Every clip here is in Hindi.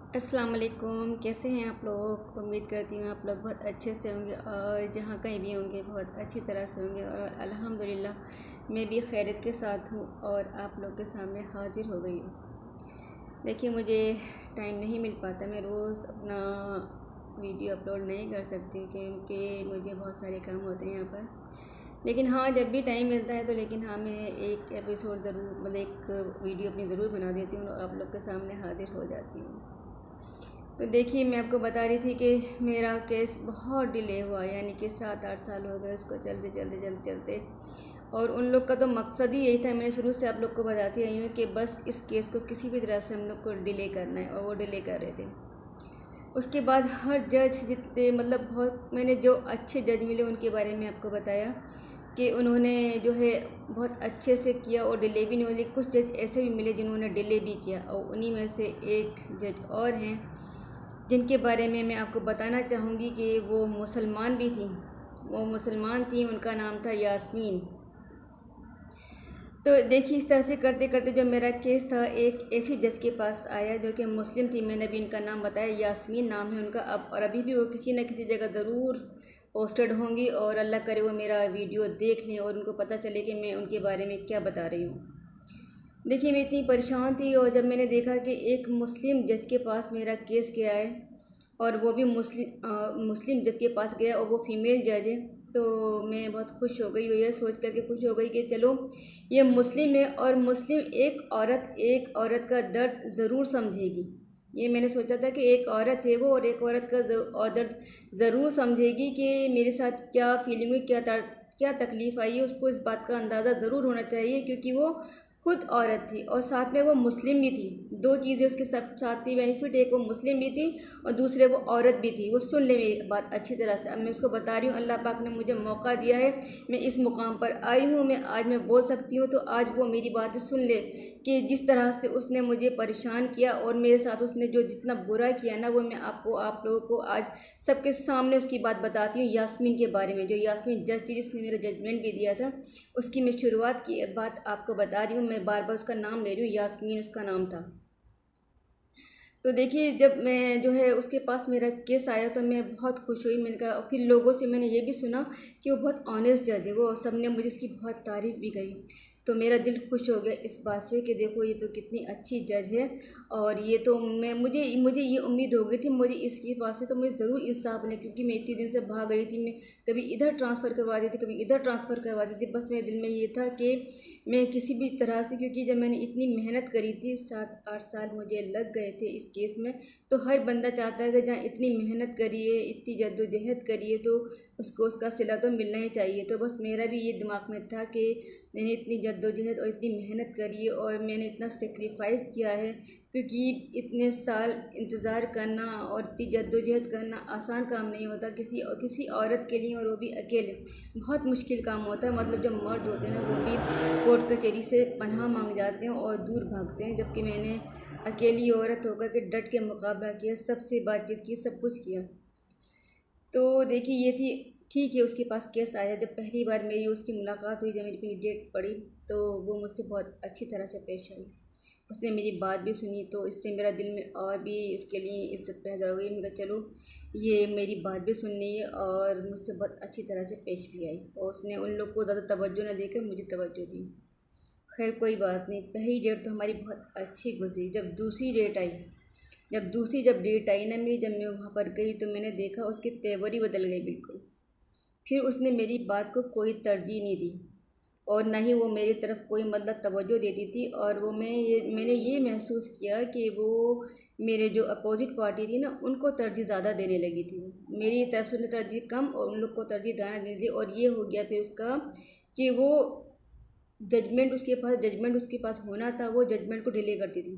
अस्सलाम वालेकुम। कैसे हैं आप लोग? उम्मीद करती हूँ आप लोग बहुत अच्छे से होंगे और जहाँ कहीं भी होंगे बहुत अच्छी तरह से होंगे। और अल्हम्दुलिल्लाह मैं भी खैरियत के साथ हूँ और आप लोग के सामने हाज़िर हो गई हूँ। देखिए, मुझे टाइम नहीं मिल पाता, मैं रोज़ अपना वीडियो अपलोड नहीं कर सकती क्योंकि मुझे बहुत सारे काम होते हैं यहाँ पर। लेकिन हाँ, जब भी टाइम मिलता है तो मैं एक एपिसोड ज़रूर एक वीडियो अपनी ज़रूर बना देती हूँ और आप लोग के सामने हाज़िर हो जाती हूँ। तो देखिए, मैं आपको बता रही थी कि मेरा केस बहुत डिले हुआ, यानी कि 7-8 साल हो गए उसको चलते। और उन लोग का तो मकसद ही यही था, मैंने शुरू से आप लोग को बताती आई हूँ कि बस इस केस को किसी भी तरह से हम लोग को डिले करना है, और वो डिले कर रहे थे। उसके बाद हर जज जितने बहुत मैंने जो अच्छे जज मिले उनके बारे में आपको बताया कि उन्होंने जो है बहुत अच्छे से किया और डिले भी नहीं हुई। कुछ जज ऐसे भी मिले जिन्होंने डिले भी किया, और उन्हीं में से एक जज और हैं जिनके बारे में मैं आपको बताना चाहूँगी कि वो मुसलमान भी थी। वो मुसलमान थी, उनका नाम था यास्मीन। तो देखिए, इस तरह से करते करते जो मेरा केस था एक ऐसी जज के पास आया जो कि मुस्लिम थी। मैंने भी इनका नाम बताया, यास्मीन नाम है उनका। अब और अभी भी वो किसी न किसी जगह ज़रूर पोस्टेड होंगी, और अल्लाह करे वो मेरा वीडियो देख लें और उनको पता चले कि मैं उनके बारे में क्या बता रही हूँ। देखिए, मैं इतनी परेशान थी, और जब मैंने देखा कि एक मुस्लिम जज के पास मेरा केस गया है और वो भी मुस्लिम जज के पास गया और वो फीमेल जज है, तो मैं बहुत खुश हो गई। और यह सोच करके खुश हो गई कि चलो, ये मुस्लिम है और मुस्लिम एक औरत का दर्द ज़रूर समझेगी। ये मैंने सोचा था कि एक औरत है वो, और एक औरत का और दर्द ज़रूर समझेगी कि मेरे साथ क्या फीलिंग हुई, क्या तकलीफ़ आई है। उसको इस बात का अंदाज़ा ज़रूर होना चाहिए, क्योंकि वो खुद औरत थी और साथ में वो मुस्लिम भी थी। दो चीज़ें उसके सब साथ थी बेनिफिट, एक वो मुस्लिम भी थी और दूसरे वो औरत भी थी। वो सुन ले मेरी बात अच्छी तरह से। अब मैं उसको बता रही हूँ, अल्लाह पाक ने मुझे मौका दिया है, मैं इस मुकाम पर आई हूँ, आज मैं बोल सकती हूँ। तो आज वो मेरी बातें सुन ले कि जिस तरह से उसने मुझे परेशान किया और मेरे साथ उसने जो जितना बुरा किया ना, वो मैं आप लोगों को आज सबके सामने उसकी बात बताती हूँ। यास्मीन के बारे में, जो यास्मीन जज थी जिसने मेरा जजमेंट भी दिया था, उसकी मैं शुरुआत की बात आपको बता रही हूँ। मैं बार बार उसका नाम ले रही हूँ, यास्मीन उसका नाम था। तो देखिए, जब मैं जो है उसके पास मेरा केस आया तो मैं बहुत खुश हुई। मैंने कहा, फिर लोगों से मैंने ये भी सुना कि वो बहुत ऑनेस्ट जज है, वो सब ने मुझे उसकी बहुत तारीफ़ भी करी। तो मेरा दिल खुश हो गया इस बात से कि देखो, ये तो कितनी अच्छी जज है। और ये तो मुझे मुझे ये उम्मीद हो गई थी मुझे इसके पास से तो मुझे ज़रूर इंसाफ बने, क्योंकि मैं इतने दिन से भाग रही थी। मैं कभी इधर ट्रांसफ़र करवा दी थी, कभी इधर ट्रांसफ़र करवा दी थी। बस मेरे दिल में ये था कि मैं किसी भी तरह से, क्योंकि जब मैंने इतनी मेहनत करी थी, 7-8 साल मुझे लग गए थे इस केस में। तो हर बंदा चाहता है कि जहाँ इतनी मेहनत करी है, इतनी जद्दोजहद करी है, तो उसको उसका सिला तो मिलना ही चाहिए। तो बस मेरा भी ये दिमाग में था कि मैंने इतनी जद्दोजहद और इतनी मेहनत करी है और मैंने इतना सेक्रीफाइस किया है, क्योंकि इतने साल इंतज़ार करना और इतनी जद्दोजहद करना आसान काम नहीं होता किसी औरत के लिए, और वो भी अकेले। बहुत मुश्किल काम होता है। जो मर्द होते हैं ना, वो भी कोर्ट कचहरी से पनाह मांग जाते हैं और दूर भागते हैं, जबकि मैंने अकेली औरत होकर के डट के मुकाबला किया, सबसे बातचीत की, सब कुछ किया। तो देखिए, ये थी ठीक है। उसके पास केस आया, जब पहली बार मेरी उसकी मुलाकात हुई, जब मेरी पहली डेट पड़ी, तो वो मुझसे बहुत अच्छी तरह से पेश आई। उसने मेरी बात भी सुनी, तो इससे मेरा दिल में और भी उसके लिए इज़्ज़त पैदा हो गई। मैं कहा, चलो, ये मेरी बात भी सुन रही है और मुझसे बहुत अच्छी तरह से पेश भी आई। और उसने उन लोग को ज़्यादा तवज्जो न देकर मुझे तवज्जो दी। खैर, कोई बात नहीं। पहली डेट तो हमारी बहुत अच्छी गुजरी। जब डेट आई ना मेरी, जब मैं वहाँ पर गई तो मैंने देखा उसके तेवर ही बदल गए बिल्कुल। फिर उसने मेरी बात को कोई तरजीह नहीं दी, और ना ही वो मेरी तरफ कोई तवज्जो देती थी। और मैंने ये महसूस किया कि वो मेरे जो अपोजिट पार्टी थी ना, उनको तरजीह ज़्यादा देने लगी थी। मेरी तरफ से उन्हें तरजीह कम और उन लोग को तरजीह ज़्यादा दे दी। और ये हो गया फिर उसका कि वो जजमेंट उसके पास होना था, वो जजमेंट को डिले करती थी।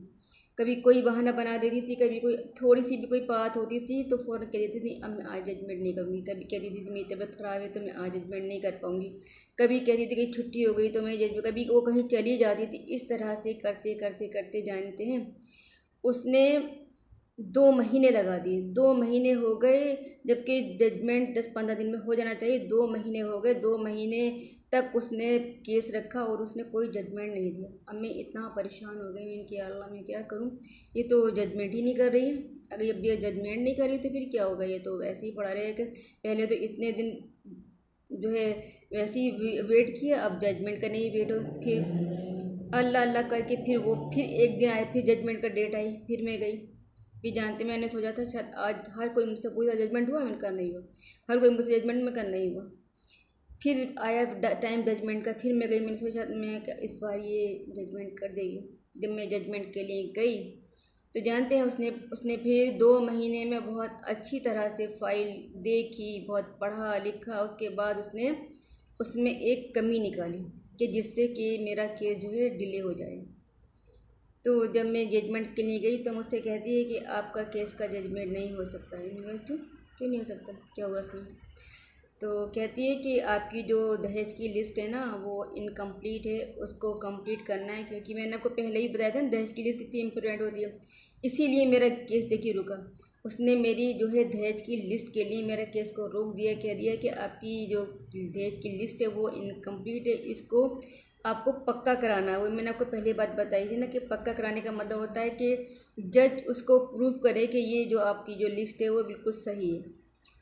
कभी कोई बहाना बना देती थी, कभी कोई थोड़ी सी भी कोई बात होती थी तो फ़ौरन कह देती थी, अब मैं आज जजमेंट नहीं करूँगी। कभी कह देती थी, मेरी तबीयत ख़राब है तो मैं आज जजमेंट नहीं कर पाऊँगी। कभी कहती थी कि छुट्टी हो गई तो मैं जजमेंट, कभी वो कहीं चली जाती थी। इस तरह से करते करते करते जानते हैं, उसने 2 महीने लगा दिए। 2 महीने हो गए, जबकि जजमेंट 10-15 दिन में हो जाना चाहिए। 2 महीने हो गए। 2 महीने तक उसने केस रखा और उसने कोई जजमेंट नहीं दिया। अब मैं इतना परेशान हो गई, मैंने किया, अल्लाह मैं क्या करूं, ये तो जजमेंट ही नहीं कर रही है। अगर ये जजमेंट नहीं करी तो फिर क्या होगा, ये तो वैसे ही पड़ा रहेगा कि पहले तो इतने दिन जो है वैसे ही वेट किया, अब जजमेंट का नहीं वेट हो, फिर अल्लाह अल्लाह करके फिर एक दिन आए, फिर जजमेंट का डेट आई, फिर मैं गई। भी जानते मैंने सोचा था शायद आज हर कोई मुझसे पूछा जजमेंट हुआ, मैंने कहा नहीं हुआ। हर कोई मुझसे जजमेंट में करना नहीं हुआ। फिर आया टाइम जजमेंट का, फिर मैं गई, मैंने सोचा मैं इस बार ये जजमेंट कर देगी। जब मैं जजमेंट के लिए गई तो जानते हैं उसने फिर 2 महीने में बहुत अच्छी तरह से फाइल देखी, बहुत पढ़ा लिखा, उसके बाद उसने उसमें एक कमी निकाली कि जिससे कि मेरा केस जो है डिले हो जाए। तो जब मैं जजमेंट के लिए गई तो मुझसे कहती है कि आपका केस का जजमेंट नहीं हो सकता है। मैं क्यों क्यों नहीं हो सकता, क्या होगा इसमें? तो कहती है कि आपकी जो दहेज की लिस्ट है ना वो इनकम्प्लीट है, उसको कंप्लीट करना है, क्योंकि मैंने आपको पहले ही बताया था ना दहेज की लिस्ट कितनी इम्पोर्टेंट होती है, इसीलिए मेरा केस देखिए रुका। उसने मेरी जो है दहेज की लिस्ट के लिए मेरा केस को रोक दिया, कह दिया कि आपकी जो दहेज की लिस्ट है वो इनकम्प्लीट है, इसको आपको पक्का कराना है। वो मैंने आपको पहले बात बताई थी ना कि पक्का कराने का मतलब होता है कि जज उसको प्रूव करे कि ये जो आपकी जो लिस्ट है वो बिल्कुल सही है।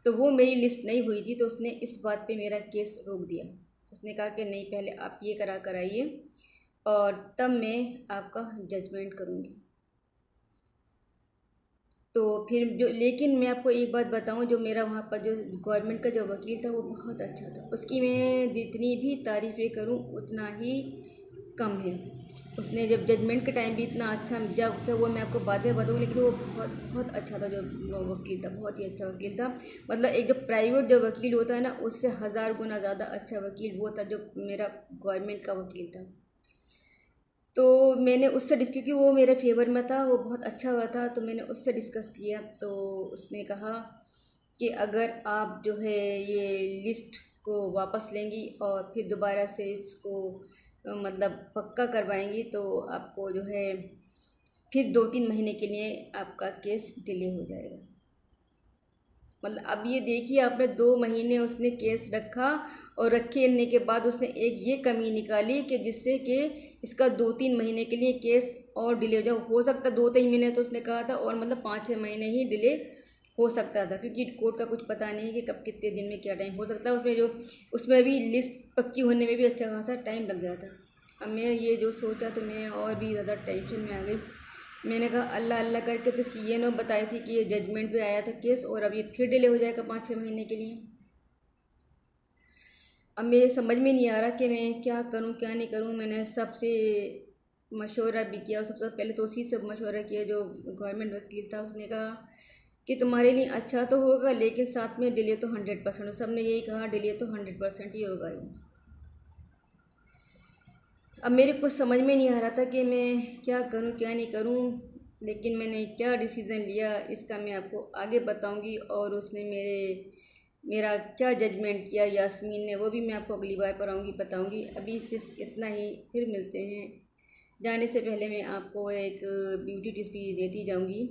तो वो मेरी लिस्ट नहीं हुई थी, तो उसने इस बात पे मेरा केस रोक दिया। उसने कहा कि नहीं, पहले आप ये करा कराइए और तब मैं आपका जजमेंट करूँगी। तो फिर जो, लेकिन मैं आपको एक बात बताऊं, जो मेरा वहाँ पर जो गवर्नमेंट का जो वकील था वो बहुत अच्छा था। उसकी मैं जितनी भी तारीफ़ें करूं उतना ही कम है। उसने जब जजमेंट के टाइम भी इतना अच्छा, जब क्या वो मैं आपको बातें बताऊँ, लेकिन वो बहुत बहुत अच्छा था जो वो वकील था, बहुत ही अच्छा वकील था। मतलब एक जो प्राइवेट जो वकील होता है ना, उससे 1000 गुना ज़्यादा अच्छा वकील वो था जो मेरा गवर्नमेंट का वकील था। तो मैंने उससे क्योंकि वो मेरे फेवर में था, वो बहुत अच्छा हुआ था, तो मैंने उससे डिस्कस किया। तो उसने कहा कि अगर आप जो है ये लिस्ट को वापस लेंगी और फिर दोबारा से इसको मतलब पक्का करवाएंगी तो आपको जो है फिर 2-3 महीने के लिए आपका केस डिले हो जाएगा। मतलब अब ये देखिए, आपने 2 महीने उसने केस रखा और रखने के बाद उसने एक ये कमी निकाली कि जिससे कि इसका 2-3 महीने के लिए केस और डिले हो जाए। हो सकता 2-3 महीने तो उसने कहा था, और मतलब 5-6 महीने ही डिले हो सकता था, क्योंकि कोर्ट का कुछ पता नहीं है कि कब कितने दिन में क्या टाइम हो सकता है। उसमें भी लिस्ट पक्की होने में भी अच्छा खासा टाइम लग गया था। अब मैं ये जो सोचा तो मैं और भी ज़्यादा टेंशन में आ गई। मैंने कहा अल्लाह अल्लाह करके तो इसकी ये नो बताई थी कि ये जजमेंट पे आया था केस, और अब ये फिर डिले हो जाएगा 5-6 महीने के लिए। अब मेरे समझ में नहीं आ रहा कि मैं क्या करूं क्या नहीं करूं। मैंने सबसे मशवरा भी किया, और सबसे पहले तो उसी से मशवरा किया जो गवर्नमेंट वकील था। उसने कहा कि तुम्हारे लिए अच्छा तो होगा, लेकिन साथ में डिले तो 100% हो। सब ने यही कहा डिले तो 100% ही होगा ये। अब मेरे कुछ समझ में नहीं आ रहा था कि मैं क्या करूं क्या नहीं करूं, लेकिन मैंने क्या डिसीज़न लिया इसका मैं आपको आगे बताऊंगी। और उसने मेरा क्या जजमेंट किया यास्मीन ने, वो भी मैं आपको अगली बार बताऊंगी। अभी सिर्फ इतना ही, फिर मिलते हैं। जाने से पहले मैं आपको एक ब्यूटी टिप्स भी देती जाऊंगी।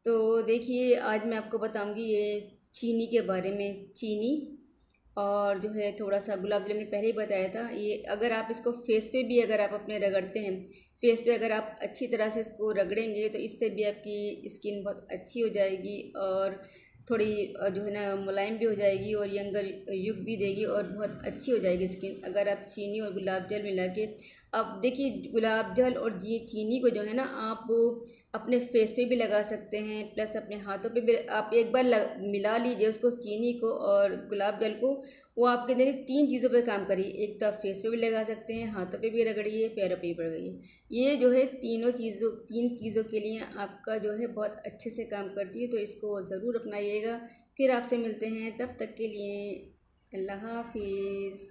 तो देखिए, आज मैं आपको बताऊंगी ये चीनी के बारे में। चीनी और जो है थोड़ा सा गुलाब जल, मैंने पहले ही बताया था। ये अगर आप इसको फेस पे भी अगर आप अपने रगड़ते हैं, फेस पे अगर आप अच्छी तरह से इसको रगड़ेंगे तो इससे भी आपकी स्किन बहुत अच्छी हो जाएगी, और थोड़ी जो है ना मुलायम भी हो जाएगी, और यंगर युग भी देगी, और बहुत अच्छी हो जाएगी स्किन अगर आप चीनी और गुलाब जल मिला के। अब देखिए, गुलाब जल और ये चीनी को जो है ना आप अपने फेस पे भी लगा सकते हैं, प्लस अपने हाथों पे भी। आप एक बार मिला लीजिए उसको, चीनी को और गुलाब जल को। वो आपके लिए 3 चीज़ों पे काम करिए। एक तो आप फेस पे भी लगा सकते हैं, हाथों पे भी रगड़िए, पैरों पे भी रगड़िए। ये जो है 3 चीज़ों के लिए आपका जो है बहुत अच्छे से काम करती है, तो इसको ज़रूर अपनाइएगा। फिर आपसे मिलते हैं, तब तक के लिए अल्लाह हाफिज़।